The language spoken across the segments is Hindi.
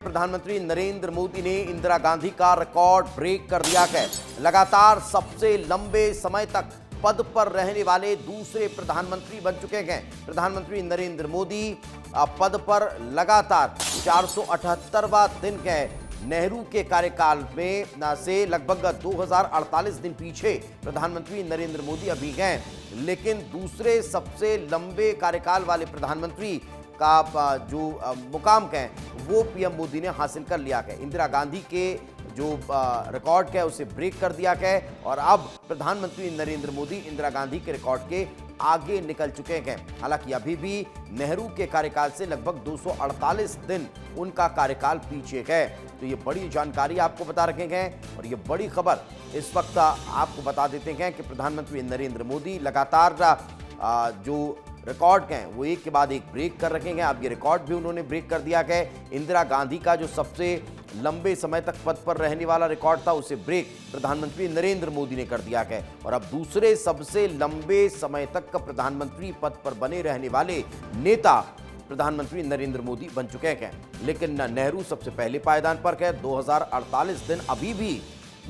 प्रधानमंत्री नरेंद्र मोदी ने इंदिरा गांधी का रिकॉर्ड ब्रेक कर दिया है। लगातार सबसे लंबे समय तक पद पर रहने वाले दूसरे प्रधानमंत्री बन चुके हैं। प्रधानमंत्री नरेंद्र मोदी पद पर लगातार 478वां दिन है। नेहरू के कार्यकाल में से लगभग 2048 दिन पीछे प्रधानमंत्री नरेंद्र मोदी अभी हैं, लेकिन दूसरे सबसे लंबे कार्यकाल वाले प्रधानमंत्री का जो मुकाम है वो पीएम मोदी ने हासिल कर लिया है। इंदिरा गांधी के जो रिकॉर्ड है उसे ब्रेक कर दिया है और अब प्रधानमंत्री नरेंद्र मोदी इंदिरा गांधी के रिकॉर्ड के आगे निकल चुके हैं। हालांकि अभी भी नेहरू के कार्यकाल से लगभग 248 दिन उनका कार्यकाल पीछे है। तो ये बड़ी जानकारी आपको बता रखे हैं और ये बड़ी खबर इस वक्त आपको बता देते हैं कि प्रधानमंत्री नरेंद्र मोदी लगातार जो रिकॉर्ड हैं वो एक के बाद एक ब्रेक कर रखे हैं। अब ये रिकॉर्ड भी उन्होंने ब्रेक कर दिया है। इंदिरा गांधी का जो सबसे लंबे समय तक पद पर रहने वाला रिकॉर्ड था उसे ब्रेक प्रधानमंत्री नरेंद्र मोदी ने कर दिया है और अब दूसरे सबसे लंबे समय तक प्रधानमंत्री पद पर बने रहने वाले नेता प्रधानमंत्री नरेंद्र मोदी बन चुके हैं। लेकिन नेहरू सबसे पहले पायदान पर है। 2048 दिन अभी भी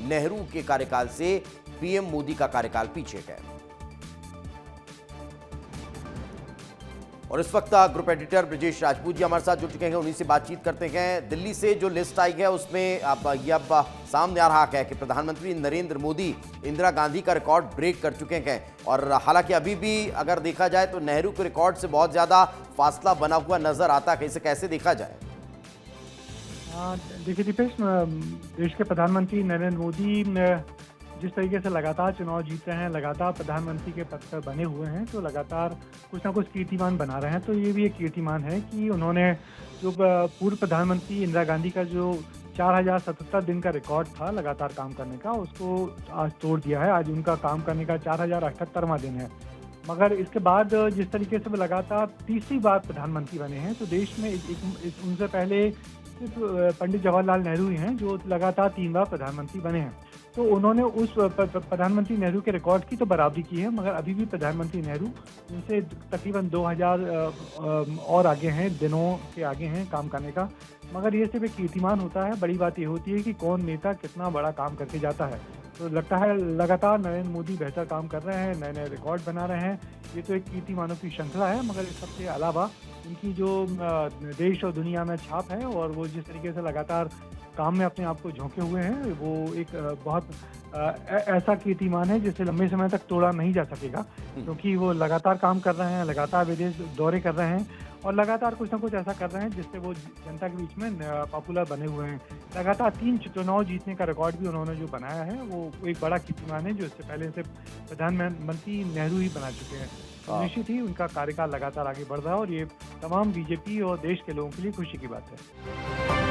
नेहरू के कार्यकाल से पीएम मोदी का कार्यकाल पीछे है। और इस वक्त ग्रुप एडिटर ब्रजेश राजपूत जी हमारे साथ जुड़ चुके हैं, उन्हीं से बातचीत करते हैं। दिल्ली से जो लिस्ट आई है उसमें अब सामने आ रहा है कि प्रधानमंत्री नरेंद्र मोदी इंदिरा गांधी का रिकॉर्ड ब्रेक कर चुके हैं और हालांकि अभी भी अगर देखा जाए तो नेहरू के रिकॉर्ड से बहुत ज़्यादा फासला बना हुआ नजर आता है। इसे कैसे देखा जाए? देखिए दीपेश, देश के प्रधानमंत्री नरेंद्र मोदी जिस तरीके से लगातार चुनाव जीत रहे हैं, लगातार प्रधानमंत्री के पद पर बने हुए हैं, तो लगातार कुछ ना कुछ कीर्तिमान बना रहे हैं। तो ये भी एक कीर्तिमान है कि उन्होंने जो पूर्व प्रधानमंत्री इंदिरा गांधी का जो 4077 दिन का रिकॉर्ड था लगातार काम करने का, उसको आज तोड़ दिया है। आज उनका काम करने का 4078वां दिन है। मगर इसके बाद जिस तरीके से वो लगातार तीसरी बार प्रधानमंत्री बने हैं, तो देश में उनसे पहले सिर्फ पंडित जवाहरलाल नेहरू ही हैं जो लगातार 3 बार प्रधानमंत्री बने हैं। तो उन्होंने उस प्रधानमंत्री नेहरू के रिकॉर्ड की तो बराबरी की है, मगर अभी भी प्रधानमंत्री नेहरू उनसे तकरीबन 2000 और आगे हैं, दिनों के आगे हैं काम करने का। मगर ये सिर्फ एक कीर्तिमान होता है। बड़ी बात ये होती है कि कौन नेता कितना बड़ा काम करके जाता है। तो लगता है लगातार नरेंद्र मोदी बेहतर काम कर रहे हैं, नए नए रिकॉर्ड बना रहे हैं। ये तो एक कीर्तिमानों की श्रृंखला है, मगर इस सबके अलावा उनकी जो देश और दुनिया में छाप है और वो जिस तरीके से लगातार काम में अपने आप को झोंके हुए हैं, वो एक बहुत ऐसा कीर्तिमान है जिसे लंबे समय तक तोड़ा नहीं जा सकेगा, क्योंकि वो लगातार काम कर रहे हैं, लगातार विदेश दौरे कर रहे हैं और लगातार कुछ ना कुछ ऐसा कर रहे हैं जिससे वो जनता के बीच में पॉपुलर बने हुए हैं। लगातार 3 चुनाव जीतने का रिकॉर्ड भी उन्होंने जो बनाया है वो एक बड़ा कीर्तिमान है, जो इससे पहले से प्रधानमंत्री नेहरू ही बना चुके हैं। तो निश्चित ही उनका कार्यकाल लगातार आगे बढ़ रहा है और ये तमाम बीजेपी और देश के लोगों के लिए खुशी की बात है।